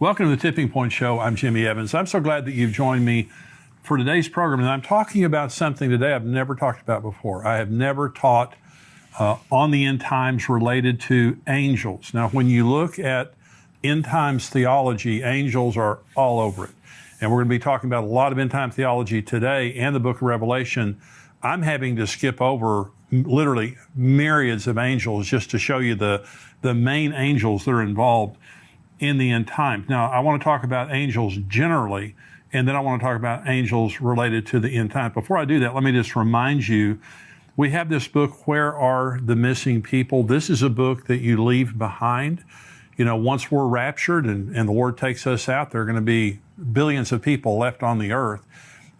Welcome to the Tipping Point Show. I'm Jimmy Evans. I'm so glad that you've joined me for today's program. And I'm talking about something today I've never talked about before. I have never taught on the end times related to angels. Now, when you look at end times theology, angels are all over it. And we're going to be talking about a lot of end time theology today and the book of Revelation. I'm having to skip over literally myriads of angels just to show you the main angels that are involved in the end times. Now, I want to talk about angels generally, and then I want to talk about angels related to the end times. Before I do that, let me just remind you, we have this book, Where Are the Missing People? This is a book that you leave behind. You know, once we're raptured and the Lord takes us out, there are going to be billions of people left on the earth.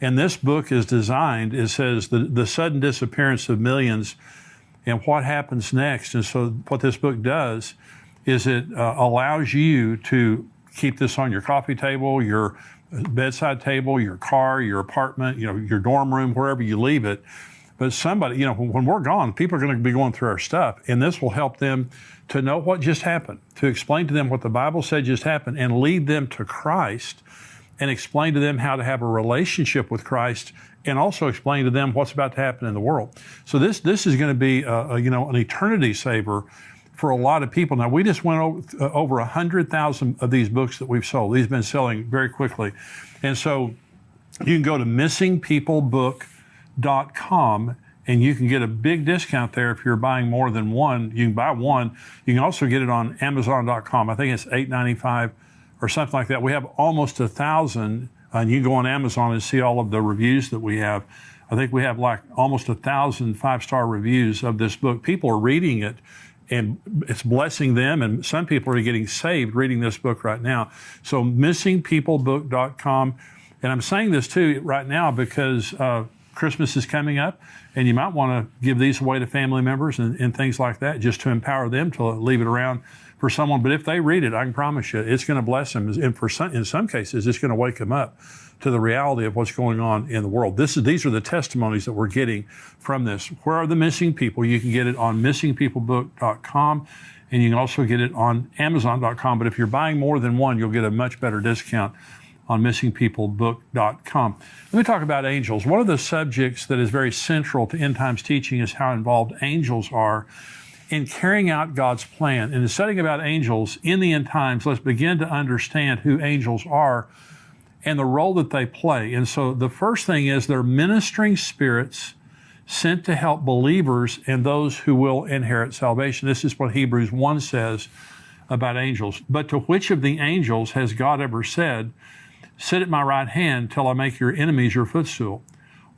And this book is designed, it says, the sudden disappearance of millions and what happens next. And so what this book does is it allows you to keep this on your coffee table, your bedside table, your car, your apartment, you know, your dorm room, wherever you leave it. But somebody, you know, when we're gone, people are going to be going through our stuff, and this will help them to know what just happened, to explain to them what the Bible said just happened, and lead them to Christ, and explain to them how to have a relationship with Christ, and also explain to them what's about to happen in the world. So this is going to be an eternity saver for a lot of people. Now, we just went over 100,000 of these books that we've sold. These have been selling very quickly. And so you can go to missingpeoplebook.com and you can get a big discount there if you're buying more than one. You can buy one. You can also get it on Amazon.com. I think it's $8.95 or something like that. We have almost 1,000, and you can go on Amazon and see all of the reviews that we have. I think we have like almost 1,000 5-star reviews of this book. People are reading it, and it's blessing them, and some people are getting saved reading this book right now. So missingpeoplebook.com. And I'm saying this too right now because Christmas is coming up, and you might want to give these away to family members and things like that, just to empower them to leave it around for someone. But if they read it, I can promise you, it's going to bless them. And in some cases, it's going to wake them up to the reality of what's going on in the world. These are the testimonies that we're getting from this. Where Are the Missing People? You can get it on missingpeoplebook.com, and you can also get it on Amazon.com. But if you're buying more than one, you'll get a much better discount on missingpeoplebook.com. Let me talk about angels. One of the subjects that is very central to end times teaching is how involved angels are in carrying out God's plan. And in studying about angels in the end times, let's begin to understand who angels are and the role that they play. And so the first thing is they're ministering spirits sent to help believers and those who will inherit salvation. This is what Hebrews 1 says about angels. But to which of the angels has God ever said, "Sit at my right hand till I make your enemies your footstool"?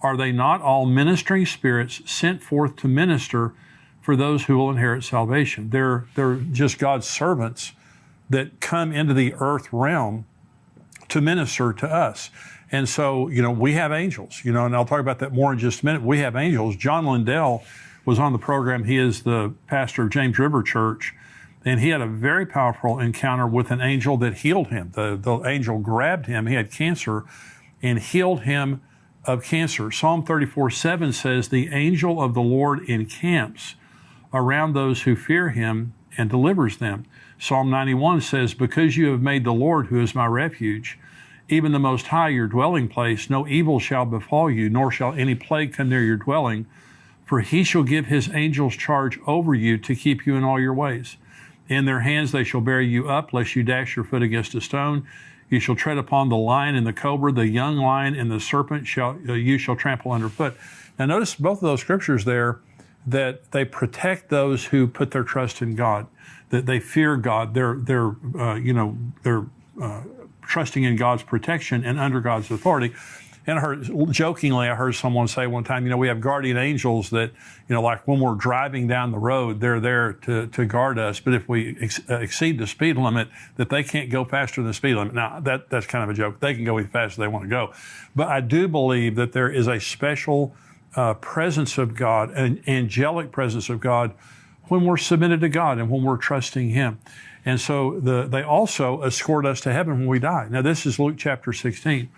Are they not all ministering spirits sent forth to minister for those who will inherit salvation? They're just God's servants that come into the earth realm to minister to us. And so, you know, we have angels, you know, and I'll talk about that more in just a minute. We have angels. John Lindell was on the program. He is the pastor of James River Church, and he had a very powerful encounter with an angel that healed him. The angel grabbed him. He had cancer and healed him of cancer. Psalm 34:7 says, "The angel of the Lord encamps around those who fear him and delivers them." Psalm 91 says, "Because you have made the Lord, who is my refuge, even the Most High, your dwelling place, no evil shall befall you, nor shall any plague come near your dwelling. For he shall give his angels charge over you to keep you in all your ways. In their hands they shall bear you up, lest you dash your foot against a stone. You shall tread upon the lion and the cobra, the young lion and the serpent you shall trample underfoot." Now notice both of those scriptures there, that they protect those who put their trust in God, that they fear God. They're trusting in God's protection and under God's authority. And I heard someone say one time, you know, we have guardian angels that, you know, like when we're driving down the road, they're there to guard us. But if we exceed the speed limit, that they can't go faster than the speed limit. Now, that's kind of a joke. They can go as fast as they want to go. But I do believe that there is a special presence of God, an angelic presence of God, when we're submitted to God and when we're trusting Him. And so they also escort us to heaven when we die. Now, this is Luke chapter 16.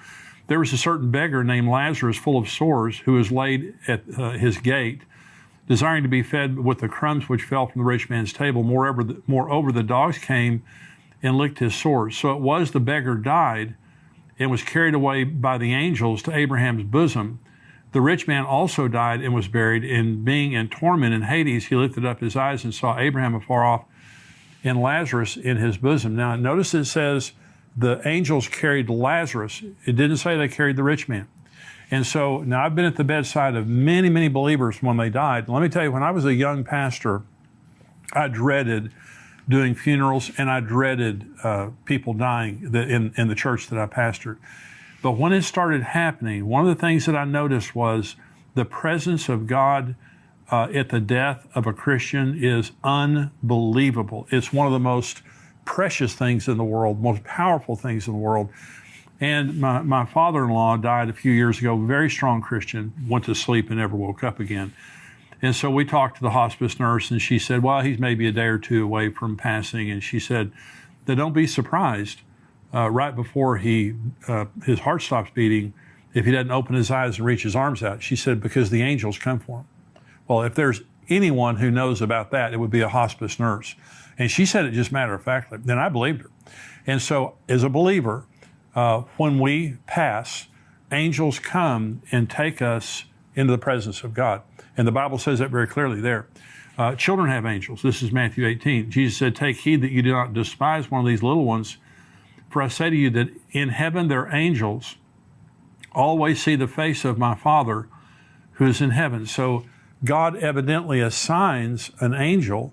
There was a certain beggar named Lazarus, full of sores, who was laid at his gate, desiring to be fed with the crumbs which fell from the rich man's table. Moreover, the dogs came and licked his sores. So it was the beggar died and was carried away by the angels to Abraham's bosom. The rich man also died and was buried, and being in torment in Hades, he lifted up his eyes and saw Abraham afar off and Lazarus in his bosom. Now, notice it says the angels carried Lazarus. It didn't say they carried the rich man. And so now I've been at the bedside of many, many believers when they died. Let me tell you, when I was a young pastor, I dreaded doing funerals, and I dreaded people dying in the church that I pastored. But when it started happening, one of the things that I noticed was the presence of God at the death of a Christian is unbelievable. It's one of the most precious things in the world, most powerful things in the world. And my father-in-law died a few years ago, very strong Christian, went to sleep and never woke up again. And so we talked to the hospice nurse, and she said, well, he's maybe a day or two away from passing. And she said that don't be surprised right before his heart stops beating if he doesn't open his eyes and reach his arms out. She said, because the angels come for him. Well, if there's anyone who knows about that, it would be a hospice nurse. And she said it just matter-of-factly. Then I believed her. And so as a believer, when we pass, angels come and take us into the presence of God. And the Bible says that very clearly there. Children have angels. This is Matthew 18. Jesus said, take heed that you do not despise one of these little ones. For I say to you that in heaven their angels always see the face of my Father who is in heaven. So God evidently assigns an angel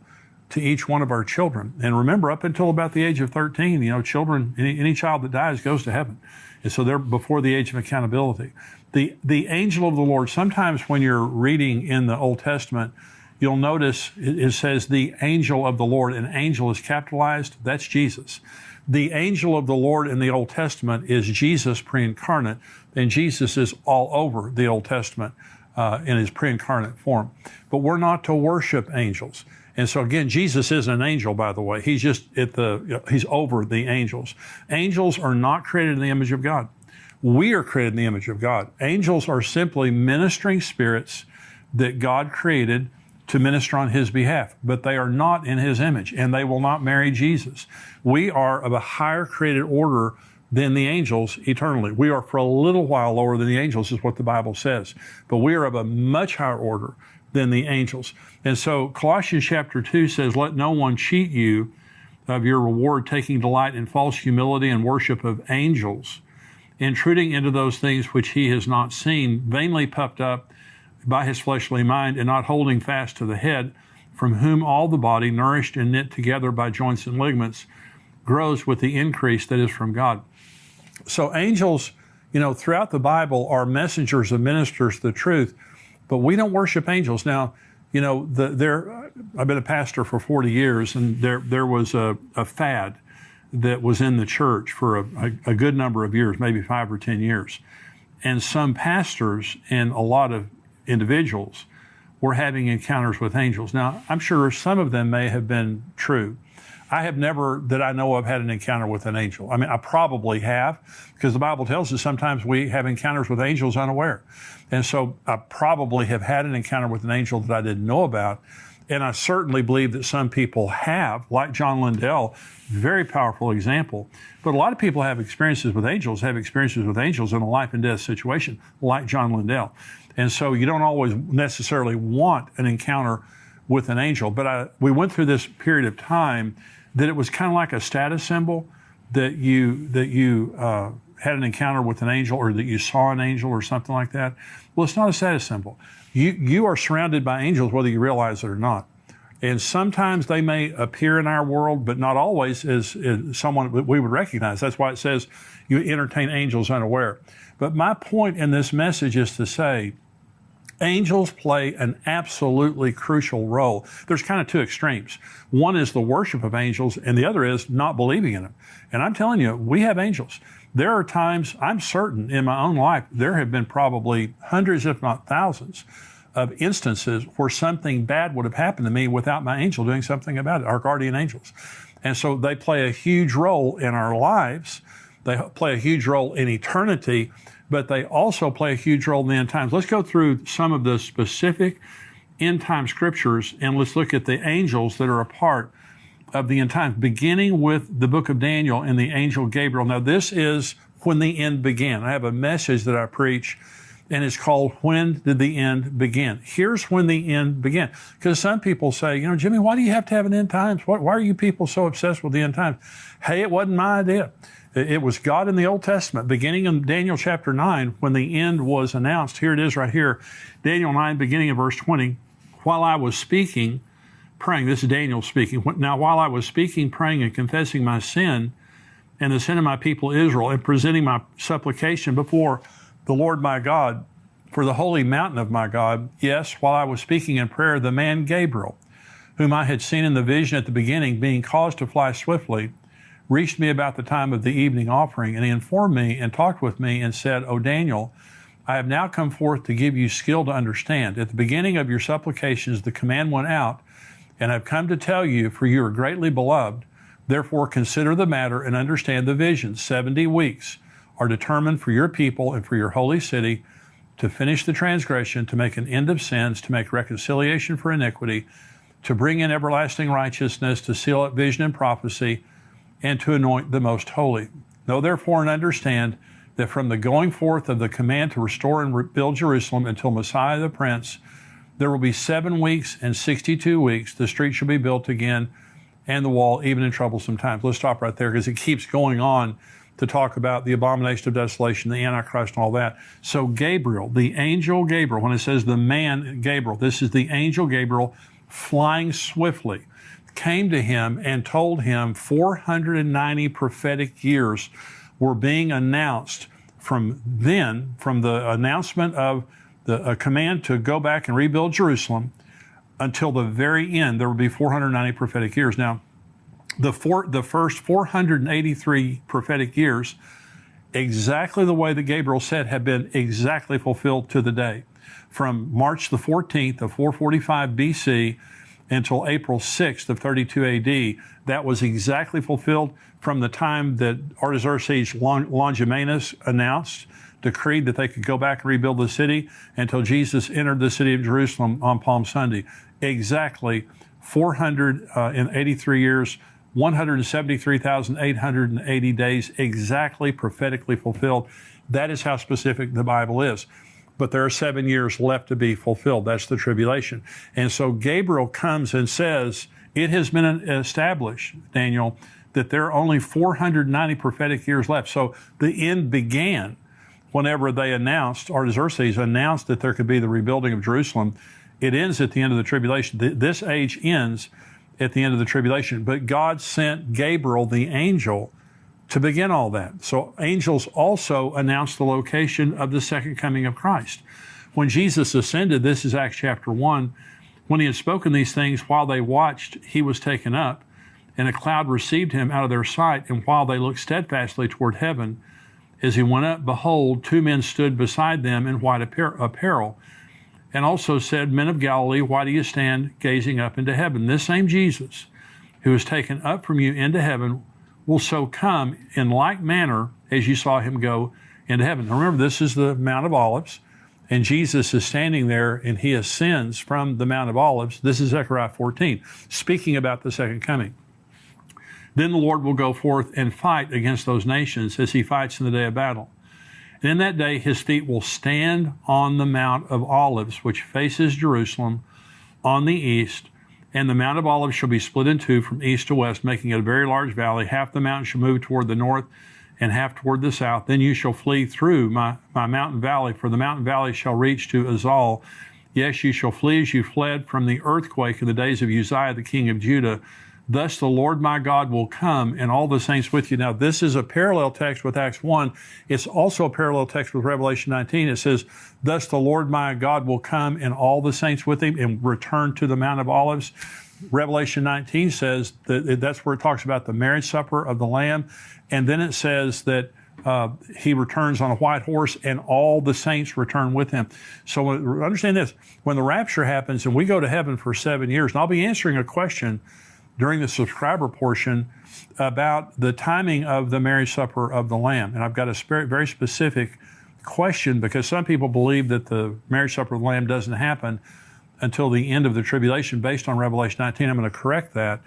to each one of our children. And remember, up until about the age of 13, children, any child that dies goes to heaven. And so they're before the age of accountability. The angel of the Lord, sometimes when you're reading in the Old Testament, you'll notice it says the angel of the Lord, and angel is capitalized. That's Jesus. The angel of the Lord in the Old Testament is Jesus pre-incarnate, and Jesus is all over the Old Testament in his pre-incarnate form. But we're not to worship angels. And so again, Jesus isn't an angel, by the way. He's just he's over the angels. Angels are not created in the image of God. We are created in the image of God. Angels are simply ministering spirits that God created to minister on his behalf, but they are not in his image, and they will not marry Jesus. We are of a higher created order than the angels eternally. We are for a little while lower than the angels, is what the Bible says, but we are of a much higher order than the angels. And so Colossians chapter 2 says, let no one cheat you of your reward, taking delight in false humility and worship of angels, intruding into those things which he has not seen, vainly puffed up by his fleshly mind, and not holding fast to the head, from whom all the body, nourished and knit together by joints and ligaments, grows with the increase that is from God. So angels, throughout the Bible are messengers and ministers of the truth, but we don't worship angels. Now, I've been a pastor for 40 years, and there was a fad that was in the church for a good number of years, maybe 5 or 10 years. And some pastors and a lot of individuals were having encounters with angels. Now, I'm sure some of them may have been true. I have never, that I know of, had an encounter with an angel. I mean, I probably have, because the Bible tells us sometimes we have encounters with angels unaware. And so I probably have had an encounter with an angel that I didn't know about. And I certainly believe that some people have, like John Lindell, very powerful example. But a lot of people have experiences with angels in a life and death situation, like John Lindell. And so you don't always necessarily want an encounter with an angel. But we went through this period of time that it was kind of like a status symbol that you had an encounter with an angel, or that you saw an angel or something like that. Well, it's not a status symbol. You are surrounded by angels whether you realize it or not. And sometimes they may appear in our world, but not always as someone that we would recognize. That's why it says you entertain angels unaware. But my point in this message is to say, angels play an absolutely crucial role. There's kind of two extremes. One is the worship of angels, and the other is not believing in them. And I'm telling you, we have angels. There are times, I'm certain in my own life, there have been probably hundreds, if not thousands, of instances where something bad would have happened to me without my angel doing something about it, our guardian angels. And so they play a huge role in our lives. They play a huge role in eternity, but they also play a huge role in the end times. Let's go through some of the specific end time scriptures, and let's look at the angels that are a part of the end times, beginning with the book of Daniel and the angel Gabriel. Now, this is when the end began. I have a message that I preach, and it's called, When Did the End Begin? Here's when the end began. Because some people say, Jimmy, why do you have to have an end times? Why are you people so obsessed with the end times? Hey, it wasn't my idea. It was God in the Old Testament, beginning in Daniel chapter 9, when the end was announced. Here it is right here. Daniel 9, beginning of verse 20. While I was speaking, praying, this is Daniel speaking. Now, while I was speaking, praying, and confessing my sin and the sin of my people Israel, and presenting my supplication before the Lord my God for the holy mountain of my God, yes, while I was speaking in prayer, the man Gabriel, whom I had seen in the vision at the beginning, being caused to fly swiftly, reached me about the time of the evening offering, and he informed me and talked with me and said, O Daniel, I have now come forth to give you skill to understand. At the beginning of your supplications, the command went out, and I've come to tell you, for you are greatly beloved. Therefore, consider the matter and understand the vision. 70 weeks are determined for your people and for your holy city to finish the transgression, to make an end of sins, to make reconciliation for iniquity, to bring in everlasting righteousness, to seal up vision and prophecy, and to anoint the most holy. Know therefore and understand that from the going forth of the command to restore and rebuild Jerusalem until Messiah the Prince, there will be 7 weeks and 62 weeks. The street shall be built again, and the wall, even in troublesome times. Let's stop right there, because it keeps going on to talk about the abomination of desolation, the Antichrist, and all that. So Gabriel, the angel Gabriel, when it says the man Gabriel, this is the angel Gabriel flying swiftly, came to him and told him 490 prophetic years were being announced from the announcement of a command to go back and rebuild Jerusalem until the very end. There would be 490 prophetic years. Now, the first 483 prophetic years, exactly the way that Gabriel said, have been exactly fulfilled to the day. From March the 14th of 445 BC until April 6th of 32 AD, that was exactly fulfilled from the time that Artaxerxes Longimanus decreed that they could go back and rebuild the city, until Jesus entered the city of Jerusalem on Palm Sunday. Exactly 483 years, 173,880 days, exactly prophetically fulfilled. That is how specific the Bible is. But there are 7 years left to be fulfilled. That's the tribulation. And so Gabriel comes and says, it has been established, Daniel, that there are only 490 prophetic years left. So the end began whenever Artaxerxes announced that there could be the rebuilding of Jerusalem. It ends at the end of the tribulation. This age ends at the end of the tribulation. But God sent Gabriel, the angel, to begin all that. So angels also announced the location of the second coming of Christ. When Jesus ascended, this is Acts chapter 1, when he had spoken these things, while they watched, he was taken up, and a cloud received him out of their sight. And while they looked steadfastly toward heaven, as he went up, behold, 2 men stood beside them in white apparel, and also said, Men of Galilee, why do you stand gazing up into heaven? This same Jesus, who is taken up from you into heaven, will so come in like manner as you saw him go into heaven. Now remember, this is the Mount of Olives, and Jesus is standing there, and he ascends from the Mount of Olives. This is Zechariah 14, speaking about the second coming. Then the Lord will go forth and fight against those nations as he fights in the day of battle. And in that day his feet will stand on the Mount of Olives, which faces Jerusalem on the east, and the Mount of Olives shall be split in two from east to west, making it a very large valley. Half the mountain shall move toward the north, and half toward the south. Then you shall flee through my mountain valley, for the mountain valley shall reach to Azal. Yes, you shall flee as you fled from the earthquake in the days of Uzziah, the king of Judah. Thus the Lord my God will come, and all the saints with you. Now, this is a parallel text with Acts 1. It's also a parallel text with Revelation 19. It says, Thus the Lord my God will come, and all the saints with him, and return to the Mount of Olives. Revelation 19 says that that's where it talks about the marriage supper of the Lamb. And then it says that he returns on a white horse, and all the saints return with him. So understand this. When the rapture happens and we go to heaven for 7 years, and I'll be answering a question during the subscriber portion about the timing of the marriage supper of the Lamb. And I've got a very specific question, because some people believe that the marriage supper of the Lamb doesn't happen until the end of the tribulation based on Revelation 19. I'm going to correct that.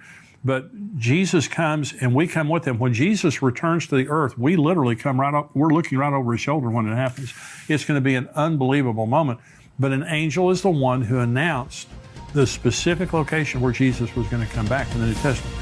But Jesus comes and we come with him. When Jesus returns to the earth, we literally come right up, we're looking right over his shoulder when it happens. It's going to be an unbelievable moment. But an angel is the one who announced the specific location where Jesus was going to come back in the New Testament.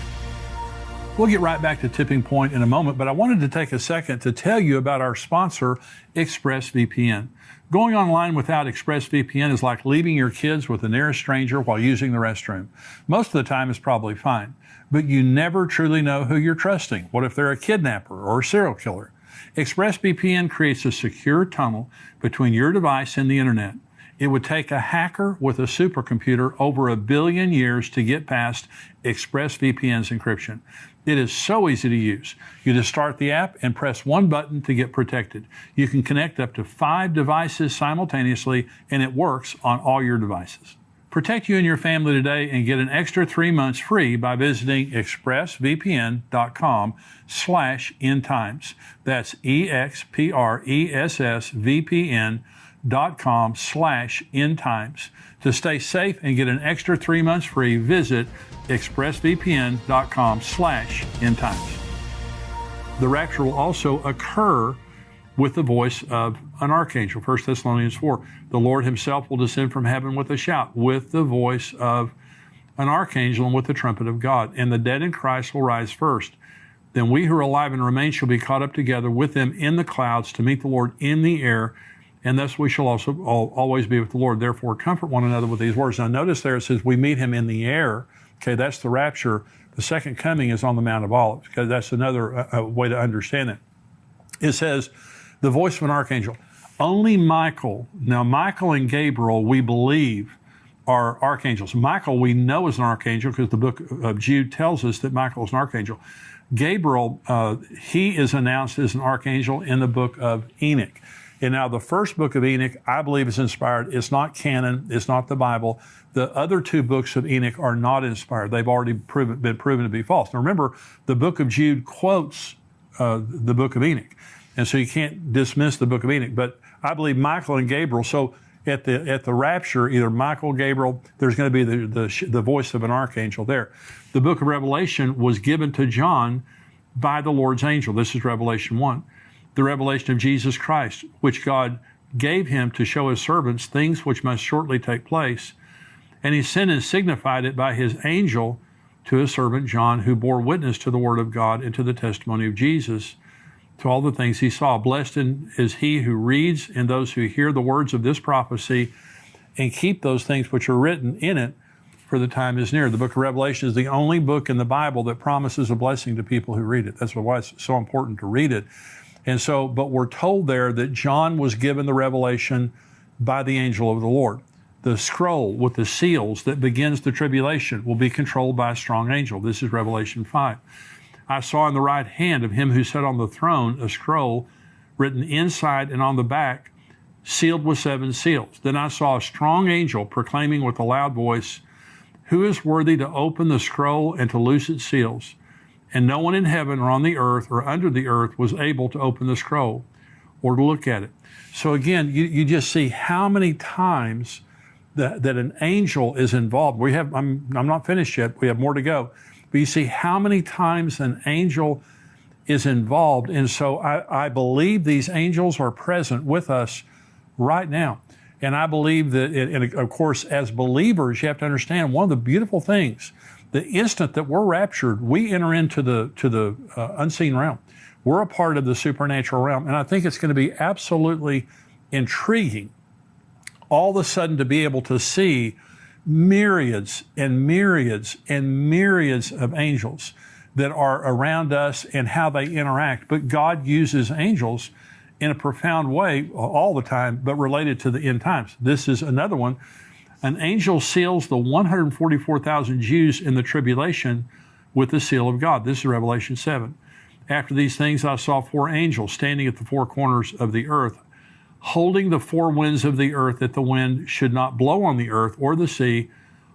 We'll get right back to Tipping Point in a moment, but I wanted to take a second to tell you about our sponsor, ExpressVPN. Going online without ExpressVPN is like leaving your kids with the nearest stranger while using the restroom. Most of the time it's probably fine, but you never truly know who you're trusting. What if they're a kidnapper or a serial killer? ExpressVPN creates a secure tunnel between your device and the internet. It would take a hacker with a supercomputer over 1 billion years to get past ExpressVPN's encryption. It is so easy to use. You just start the app and press one button to get protected. You can connect up to 5 devices simultaneously, and it works on all your devices. Protect you and your family today and get an extra 3 months free by visiting expressvpn.com/endtimes. That's expressvpn.com/endtimes. To stay safe and get an extra 3 months free, visit expressvpn.com/endtimes. The rapture will also occur with the voice of an archangel. 1 Thessalonians 4. The Lord himself will descend from heaven with a shout, with the voice of an archangel and with the trumpet of God. And the dead in Christ will rise first. Then we who are alive and remain shall be caught up together with them in the clouds to meet the Lord in the air. And thus we shall also always be with the Lord. Therefore, comfort one another with these words. Now, notice there it says we meet him in the air. Okay, that's the rapture. The second coming is on the Mount of Olives. Okay, that's another way to understand it. It says, the voice of an archangel. Only Michael. Now, Michael and Gabriel, we believe, are archangels. Michael, we know is an archangel because the book of Jude tells us that Michael is an archangel. Gabriel, he is announced as an archangel in the book of Enoch. And now the first book of Enoch, I believe, is inspired. It's not canon. It's not the Bible. The other 2 books of Enoch are not inspired. They've already been proven to be false. Now remember, the book of Jude quotes the book of Enoch. And so you can't dismiss the book of Enoch. But I believe Michael and Gabriel, so at the rapture, either Michael, Gabriel, there's going to be the voice of an archangel there. The book of Revelation was given to John by the Lord's angel. This is Revelation 1. The revelation of Jesus Christ, which God gave him to show his servants things which must shortly take place. And he sent and signified it by his angel to his servant John, who bore witness to the word of God and to the testimony of Jesus, to all the things he saw. Blessed is he who reads and those who hear the words of this prophecy and keep those things which are written in it, for the time is near. The book of Revelation is the only book in the Bible that promises a blessing to people who read it. That's why it's so important to read it. And so, but we're told there that John was given the revelation by the angel of the Lord. The scroll with the seals that begins the tribulation will be controlled by a strong angel. This is Revelation 5. I saw in the right hand of him who sat on the throne a scroll written inside and on the back, sealed with 7 seals. Then I saw a strong angel proclaiming with a loud voice, who is worthy to open the scroll and to loose its seals? And no one in heaven or on the earth or under the earth was able to open the scroll or to look at it. So again, you just see how many times that an angel is involved. I'm not finished yet. We have more to go. But you see how many times an angel is involved. And so I believe these angels are present with us right now. And I believe that, and of course, as believers, you have to understand one of the beautiful things, the instant that we're raptured, we enter into the unseen realm. We're a part of the supernatural realm. And I think it's going to be absolutely intriguing all of a sudden to be able to see myriads and myriads and myriads of angels that are around us and how they interact. But God uses angels in a profound way all the time, but related to the end times. This is another one. An angel seals the 144,000 Jews in the tribulation with the seal of God. This is Revelation 7. After these things, I saw 4 angels standing at the 4 corners of the earth, holding the 4 winds of the earth, that the wind should not blow on the earth or the sea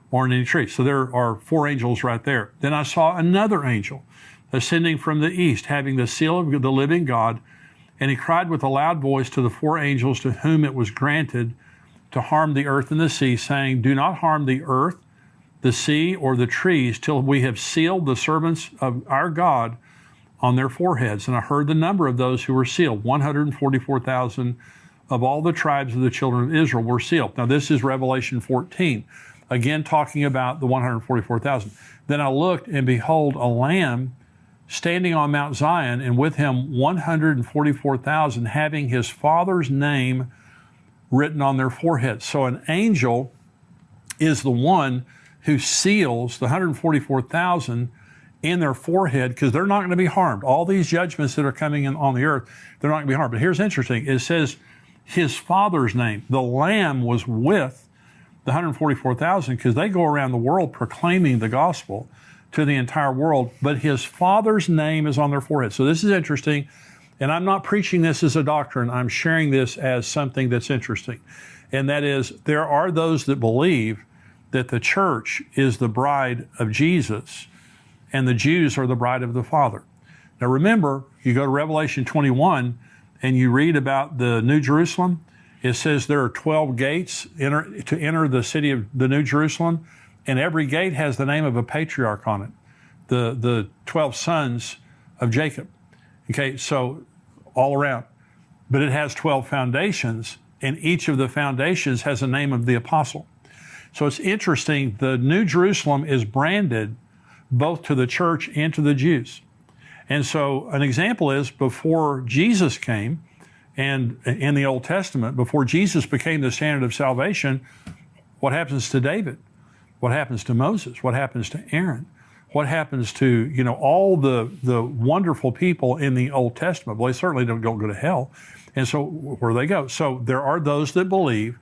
or in any tree. So there are 4 angels right there. Then I saw another angel ascending from the east, having the seal of the living God, and he cried with a loud voice to the 4 angels to whom it was granted to harm the earth and the sea, saying, do not harm the earth, the sea, or the trees, till we have sealed the servants of our God on their foreheads. And I heard the number of those who were sealed. 144,000 of all the tribes of the children of Israel were sealed. Now this is Revelation 14, again talking about the 144,000. Then I looked, and behold, a lamb standing on Mount Zion, and with him 144,000, having his Father's name written on their foreheads. So an angel is the one who seals the 144,000 in their forehead, because they're not going to be harmed. All these judgments that are coming in on the earth, they're not going to be harmed. But here's interesting. It says his Father's name. The Lamb was with the 144,000 because they go around the world proclaiming the gospel to the entire world, but his Father's name is on their forehead. So this is interesting, and I'm not preaching this as a doctrine. I'm sharing this as something that's interesting, and that is there are those that believe that the church is the bride of Jesus and the Jews are the bride of the Father. Now remember, you go to Revelation 21 and you read about the New Jerusalem. It says there are 12 gates to enter the city of the New Jerusalem, and every gate has the name of a patriarch on it, the 12 sons of Jacob. Okay, so all around. But it has 12 foundations, and each of the foundations has a name of the apostle. So it's interesting, the New Jerusalem is branded both to the church and to the Jews. And so an example is before Jesus came, and in the Old Testament, before Jesus became the standard of salvation, what happens to David? What happens to Moses? What happens to Aaron? What happens to, all the wonderful people in the Old Testament? Well, they certainly don't go to hell. And so where do they go? So there are those that believe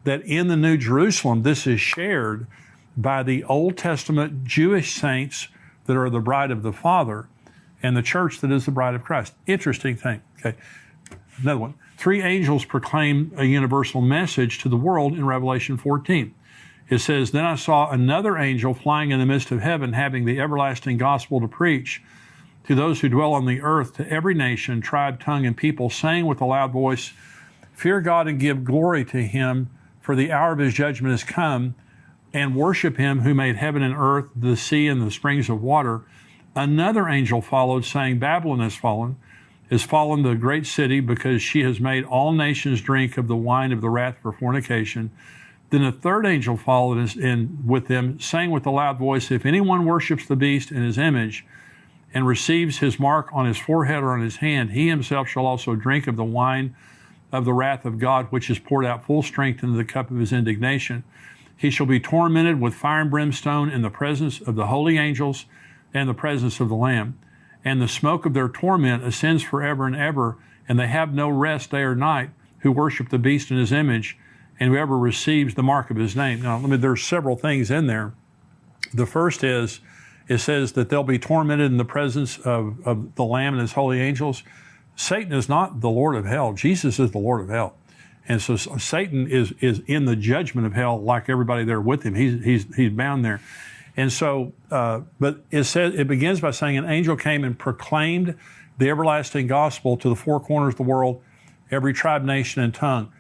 that in the New Jerusalem, this is shared by the Old Testament Jewish saints that are the bride of the Father and the church that is the bride of Christ. Interesting thing. Okay. Another one. 3 angels proclaim a universal message to the world in Revelation 14. It says, then I saw another angel flying in the midst of heaven, having the everlasting gospel to preach to those who dwell on the earth, to every nation, tribe, tongue, and people, saying with a loud voice, fear God and give glory to him, for the hour of his judgment is come, and worship him who made heaven and earth, the sea, and the springs of water. Another angel followed, saying, Babylon is fallen the great city, because she has made all nations drink of the wine of the wrath of her fornication. Then a third angel followed with them, saying with a loud voice, if anyone worships the beast and his image, and receives his mark on his forehead or on his hand, he himself shall also drink of the wine of the wrath of God, which is poured out full strength into the cup of his indignation. He shall be tormented with fire and brimstone in the presence of the holy angels and the presence of the Lamb. And the smoke of their torment ascends forever and ever, and they have no rest day or night who worship the beast in his image, and whoever receives the mark of his name. Now, there's several things in there. The first is, it says that they'll be tormented in the presence of the Lamb and his holy angels. Satan is not the Lord of hell. Jesus is the Lord of hell. And so Satan is in the judgment of hell like everybody there with him. He's bound there. And so, but it begins by saying an angel came and proclaimed the everlasting gospel to the 4 corners of the world, every tribe, nation, and tongue.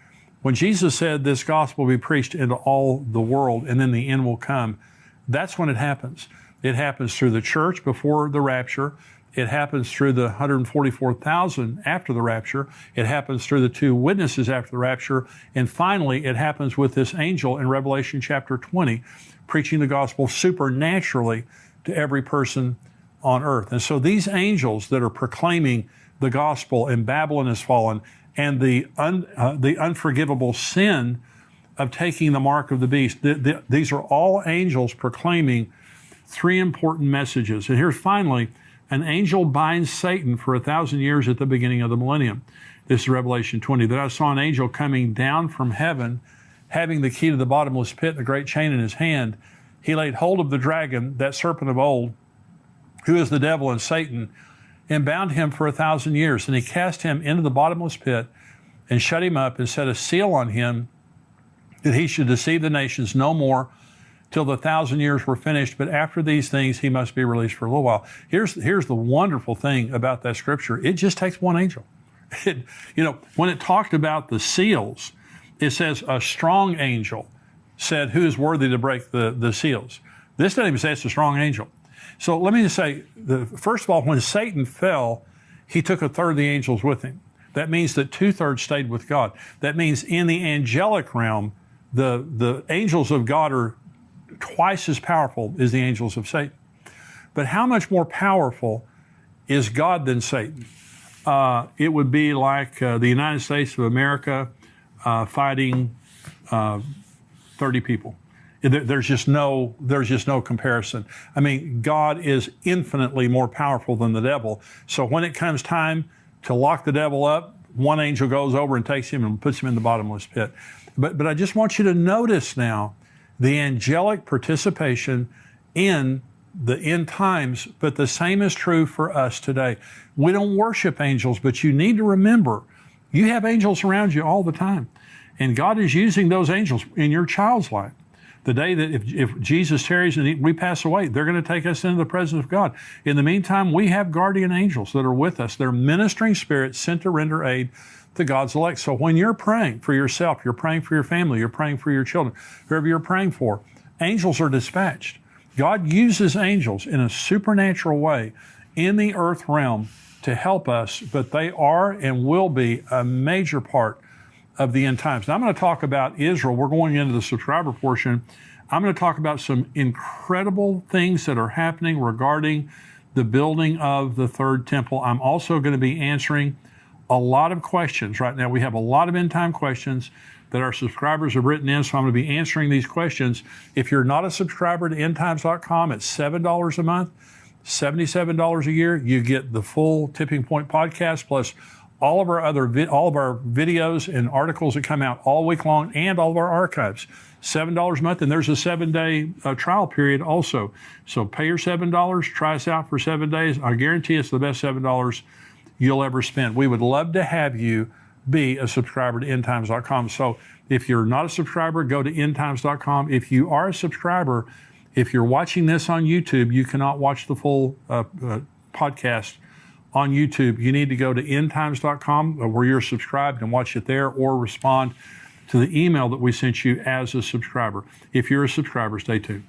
When Jesus said this gospel will be preached into all the world and then the end will come, that's when it happens. It happens through the church before the rapture. It happens through the 144,000 after the rapture. It happens through the 2 witnesses after the rapture. And finally, it happens with this angel in Revelation chapter 20, preaching the gospel supernaturally to every person on earth. And so these angels that are proclaiming the gospel, and Babylon is fallen, and the unforgivable sin of taking the mark of the beast, these are all angels proclaiming 3 important messages. And here's finally, an angel binds Satan for 1,000 years at the beginning of the millennium. This is Revelation 20. Then I saw an angel coming down from heaven, having the key to the bottomless pit and a great chain in his hand. He laid hold of the dragon, that serpent of old, who is the devil and Satan, and bound him for 1,000 years. And he cast him into the bottomless pit and shut him up and set a seal on him, that he should deceive the nations no more till the 1,000 years were finished. But after these things, he must be released for a little while. Here's the wonderful thing about that scripture. It just takes one angel. When it talked about the seals, it says a strong angel said, who is worthy to break the seals? This doesn't even say it's a strong angel. So let me just say, first of all, when Satan fell, he took a third of the angels with him. That means that 2/3 stayed with God. That means in the angelic realm, the angels of God are twice as powerful as the angels of Satan. But how much more powerful is God than Satan? It would be like the United States of America fighting 30 people. There's just no comparison. I mean, God is infinitely more powerful than the devil. So when it comes time to lock the devil up, one angel goes over and takes him and puts him in the bottomless pit. But I just want you to notice now the angelic participation in the end times, but the same is true for us today. We don't worship angels, but you need to remember, you have angels around you all the time. And God is using those angels in your child's life. The day that if Jesus tarries and we pass away, they're going to take us into the presence of God. In the meantime, we have guardian angels that are with us. They're ministering spirits sent to render aid to God's elect. So when you're praying for yourself, you're praying for your family, you're praying for your children, whoever you're praying for, angels are dispatched. God uses angels in a supernatural way in the earth realm to help us, but they are and will be a major part of the end times. Now I'm going to talk about Israel. We're going into the subscriber portion. I'm going to talk about some incredible things that are happening regarding the building of the third temple. I'm also going to be answering a lot of questions right now. We have a lot of end time questions that our subscribers have written in, so I'm going to be answering these questions. If you're not a subscriber to endtimes.com, it's $7 a month, $77 a year. You get the full Tipping Point podcast plus all of our videos and articles that come out all week long, and all of our archives. $7 a month, and there's a 7-day trial period also. So pay your $7, try us out for 7 days. I guarantee it's the best $7 you'll ever spend. We would love to have you be a subscriber to endtimes.com. So if you're not a subscriber, go to endtimes.com. If you are a subscriber, if you're watching this on YouTube, you cannot watch the full podcast on YouTube. You need to go to endtimes.com where you're subscribed and watch it there, or respond to the email that we sent you as a subscriber. If you're a subscriber, stay tuned.